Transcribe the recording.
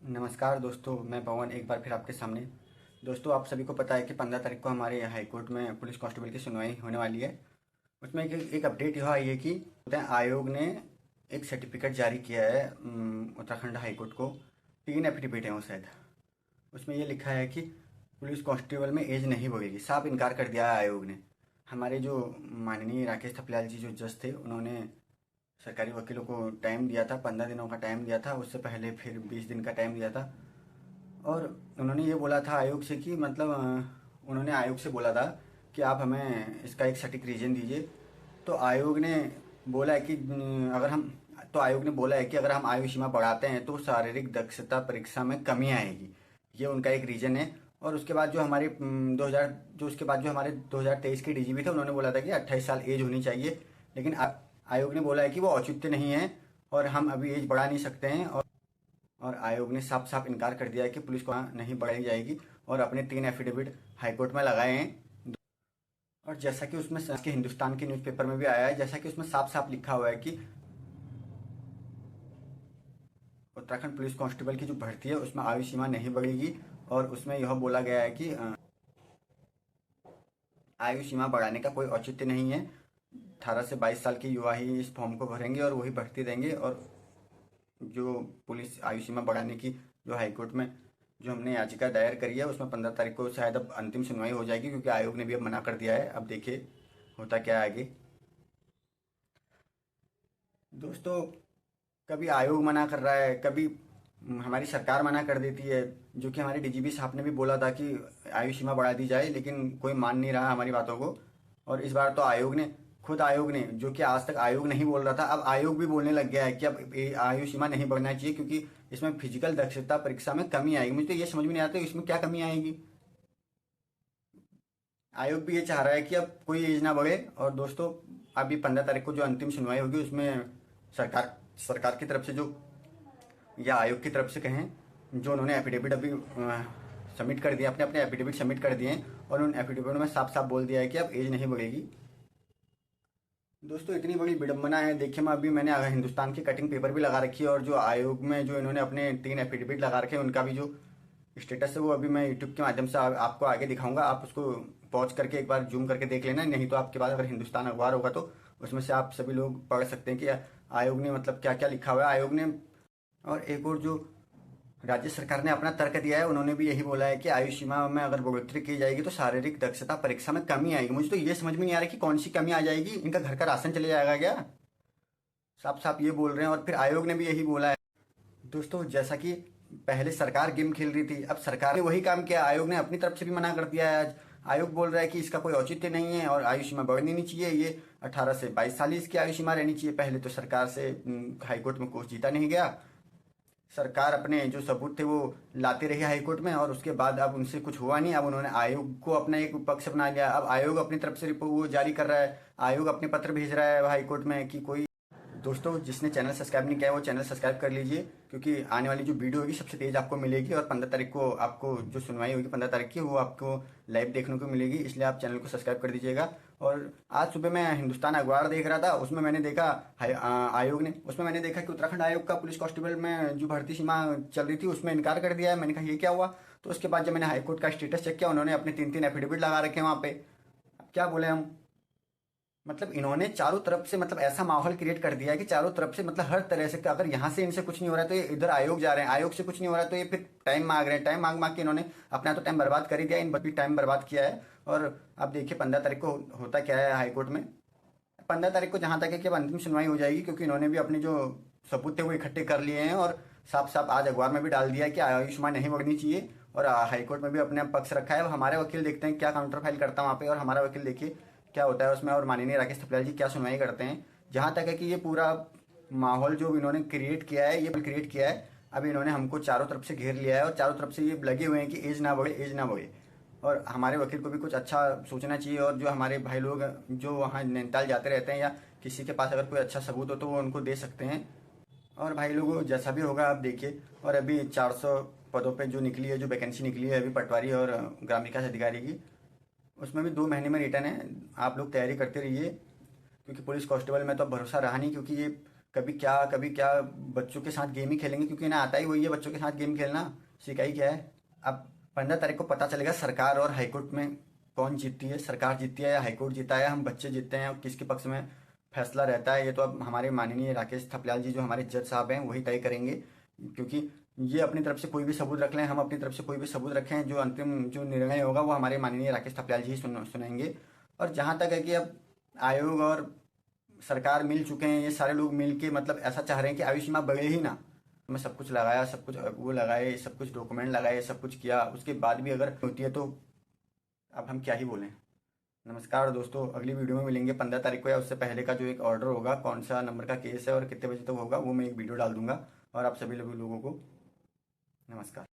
नमस्कार दोस्तों, मैं पवन एक बार फिर आपके सामने। दोस्तों, आप सभी को पता है कि 15 तारीख को हमारे हाई कोर्ट में पुलिस कांस्टेबल की सुनवाई होने वाली है। उसमें एक अपडेट यह आई है कि आयोग ने एक सर्टिफिकेट जारी किया है उत्तराखंड हाई कोर्ट को। 3 एफिडेविट हैं वो शायद। उसमें ये लिखा है कि पुलिस कांस्टेबल में एज नहीं बढ़ेगी। साफ इनकार कर दिया है आयोग ने। हमारे जो माननीय राकेश थपलियाल जी जो जज थे, उन्होंने सरकारी वकीलों को टाइम दिया था, 15 दिनों का टाइम दिया था। उससे पहले फिर 20 दिन का टाइम दिया था। और उन्होंने ये बोला था आयोग से कि मतलब उन्होंने आयोग से बोला था कि आप हमें इसका एक सटीक रीज़न दीजिए। तो आयोग ने बोला है कि आयोग ने बोला है कि अगर हम आयु सीमा बढ़ाते हैं तो शारीरिक दक्षता परीक्षा में कमी आएगी। ये उनका एक रीज़न है। और उसके बाद जो हमारे 2000 जो उसके बाद जो हमारे 2023 के डीजीपी थे, उन्होंने बोला था कि 28 साल एज होनी चाहिए। लेकिन आयोग ने बोला है कि वो औचित्य नहीं है और हम अभी एज बढ़ा नहीं सकते हैं। और आयोग ने साफ साफ इनकार कर दिया है कि पुलिस को नहीं बढ़ाई जाएगी और अपने 3 एफिडेविट हाईकोर्ट में लगाए हैं। और जैसा कि उसमें के हिंदुस्तान के न्यूज़पेपर में भी आया है, जैसा कि उसमें साफ साफ लिखा हुआ है कि उत्तराखंड पुलिस कांस्टेबल की जो भर्ती है उसमें आयु सीमा नहीं बढ़ेगी। और उसमें यह बोला गया है कि आयु सीमा बढ़ाने का कोई औचित्य नहीं है। 18 से 22 साल के युवा ही इस फॉर्म को भरेंगे और वही भर्ती देंगे। और जो पुलिस आयु सीमा बढ़ाने की जो हाईकोर्ट में जो हमने याचिका दायर करी है, उसमें 15 तारीख को शायद अब अंतिम सुनवाई हो जाएगी, क्योंकि आयोग ने भी अब मना कर दिया है। अब देखिए होता क्या है आगे। दोस्तों, कभी आयोग मना कर रहा है, कभी हमारी सरकार मना कर देती है। जो कि हमारे डीजीपी साहब ने भी बोला था कि आयु सीमा बढ़ा दी जाए, लेकिन कोई मान नहीं रहा हमारी बातों को। और इस बार तो आयोग ने, जो कि आज तक आयोग नहीं बोल रहा था, अब आयोग भी बोलने लग गया है कि अब आयु सीमा नहीं बढ़ना चाहिए, क्योंकि इसमें फिजिकल दक्षता परीक्षा में कमी आएगी। मुझे तो ये समझ में नहीं आता इसमें क्या कमी आएगी। आयोग भी ये चाह रहा है कि अब कोई एज ना बढ़े। और दोस्तों, अभी 15 तारीख को जो अंतिम सुनवाई होगी, उसमें सरकार सरकार की तरफ से जो, या आयोग की तरफ से कहें, जो उन्होंने एफिडेविट अभी सबमिट कर दिए, अपने अपने एफिडेविट सबमिट कर दिए हैं। और उन एफिडेविट में साफ साफ बोल दिया है कि अब एज नहीं बढ़ेगी। दोस्तों, इतनी बड़ी विडम्बना है। देखिए, मैं अभी मैंने हिंदुस्तान की कटिंग पेपर भी लगा रखी है, और जो आयोग में जो इन्होंने अपने 3 एफिडेविट लगा रखे हैं, उनका भी जो स्टेटस है वो अभी मैं यूट्यूब के माध्यम से आपको आगे दिखाऊंगा। आप उसको पॉज करके एक बार जूम करके देख लेना। नहीं तो आपके पास अगर हिंदुस्तान अखबार होगा तो उसमें से आप सभी लोग पढ़ सकते हैं कि आयोग ने मतलब क्या क्या लिखा हुआ है आयोग ने। और एक और जो राज्य सरकार ने अपना तर्क दिया है, उन्होंने भी यही बोला है कि आयु सीमा में अगर बढ़ोतरी की जाएगी तो शारीरिक दक्षता परीक्षा में कमी आएगी। मुझे तो ये समझ में नहीं आ रहा कि कौन सी कमी आ जाएगी। इनका घर का राशन चले जाएगा क्या? साफ साफ ये बोल रहे हैं। और फिर आयोग ने भी यही बोला है। दोस्तों, जैसा कि पहले सरकार गेम खेल रही थी, अब सरकार ने वही काम किया। आयोग ने अपनी तरफ से भी मना कर दिया है। आज आयोग बोल रहा है कि इसका कोई औचित्य नहीं है और आयु सीमा बढ़नी नहीं चाहिए। ये 18 से 22 साल ही इसकी आयु सीमा रहनी चाहिए। पहले तो सरकार से हाईकोर्ट में कुछ जीता नहीं गया। सरकार अपने जो सबूत थे वो लाते रही हाईकोर्ट में, और उसके बाद अब उनसे कुछ हुआ नहीं। अब उन्होंने आयोग को अपना एक पक्ष बना लिया। अब आयोग अपनी तरफ से रिपोर्ट वो जारी कर रहा है। आयोग अपने पत्र भेज रहा है हाईकोर्ट में कि कोई। दोस्तों, जिसने चैनल सब्सक्राइब नहीं किया है वो चैनल सब्सक्राइब कर लीजिए, क्योंकि आने वाली जो वीडियो होगी सबसे तेज आपको मिलेगी। और 15 तारीख को आपको जो सुनवाई होगी 15 तारीख की, वो आपको लाइव देखने को मिलेगी। इसलिए आप चैनल को सब्सक्राइब कर दीजिएगा। और आज सुबह मैं हिंदुस्तान अखबार देख रहा था, उसमें मैंने देखा उसमें मैंने देखा कि उत्तराखंड आयोग का पुलिस कांस्टेबल में जो भर्ती सीमा चल रही थी उसमें इनकार कर दिया है। मैंने कहा ये क्या हुआ? तो उसके बाद जब मैंने हाईकोर्ट का स्टेटस चेक किया, उन्होंने अपने 3 एफिडेविट लगा रखे हैं वहाँ पे। अब क्या बोले हम? मतलब इन्होंने चारों तरफ से मतलब ऐसा माहौल क्रिएट कर दिया है कि चारों तरफ से मतलब हर तरह से, अगर यहाँ से इनसे कुछ नहीं हो रहा है तो ये इधर आयोग जा रहे हैं, आयोग से कुछ नहीं हो रहा है तो ये फिर टाइम मांग रहे हैं। टाइम मांग मांग के इन्होंने अपना तो टाइम बर्बाद कर ही दिया, इन भी टाइम बर्बाद किया है। और अब देखिए 15 तारीख को होता क्या है हाईकोर्ट में। 15 तारीख को जहाँ तक है कि अब अंतिम सुनवाई हो जाएगी, क्योंकि इन्होंने भी अपने जो सबूत थे वो इकट्ठे कर लिए हैं। और साफ साफ आज अखबार में भी डाल दिया है कि आयुष्मान नहीं बढ़नी चाहिए। और हाईकोर्ट में भी अपने पक्ष रखा है। अब हमारे वकील देखते हैं क्या काउंटर फाइल करता है वहाँ पे, और हमारा वकील देखिए क्या होता है उसमें, और माननीय राकेश थपलियाल जी क्या सुनवाई करते हैं। जहाँ तक है कि ये पूरा माहौल जो इन्होंने क्रिएट किया है, ये क्रिएट किया है। अब इन्होंने हमको चारों तरफ से घेर लिया है और चारों तरफ से ये लगे हुए हैं कि एज ना बढ़े, एज ना बढ़े। और हमारे वकील को भी कुछ अच्छा सोचना चाहिए। और जो हमारे भाई लोग जो वहाँ नैनीताल जाते रहते हैं, या किसी के पास अगर कोई अच्छा सबूत हो तो वो उनको दे सकते हैं। और भाई लोगों, जैसा भी होगा आप देखिए। और अभी 400 पदों पे जो निकली है, जो वैकेंसी निकली है अभी पटवारी और ग्राम विकास अधिकारी की, उसमें भी 2 महीने में रिटर्न है। आप लोग तैयारी करते रहिए, क्योंकि पुलिस कांस्टेबल में तो अब भरोसा रहा नहीं, क्योंकि ये कभी क्या बच्चों के साथ गेम ही खेलेंगे, क्योंकि इन्हें आता ही वही है बच्चों के साथ गेम खेलना। सिखाई क्या है। अब 15 तारीख को पता चलेगा सरकार और हाईकोर्ट में कौन जीतती है, सरकार जीतती है या हाईकोर्ट जीता है, हम बच्चे जीतते हैं, किसके पक्ष में फैसला रहता है, ये तो अब हमारे माननीय राकेश थपलियाल जी जो हमारे जज साहब हैं वही तय करेंगे। क्योंकि ये अपनी तरफ से कोई भी सबूत रख लें, हम अपनी तरफ से कोई भी सबूत रखें, जो अंतिम जो निर्णय होगा वो हमारे माननीय राकेश थपलियाल जी ही सुनाएंगे। और जहाँ तक है कि अब आयोग और सरकार मिल चुके हैं, ये सारे लोग मिल के मतलब ऐसा चाह रहे हैं कि आयु सीमा बढ़े ही ना। मैं सब कुछ लगाया, सब कुछ वो लगाए, सब कुछ डॉक्यूमेंट लगाए, सब कुछ किया, उसके बाद भी अगर होती है तो अब हम क्या ही बोलें। नमस्कार दोस्तों, अगली वीडियो में मिलेंगे 15 तारीख को, या उससे पहले का जो एक ऑर्डर होगा, कौन सा नंबर का केस है और कितने बजे तक होगा, वो मैं एक वीडियो डाल दूंगा। और आप सभी लोगों को नमस्कार।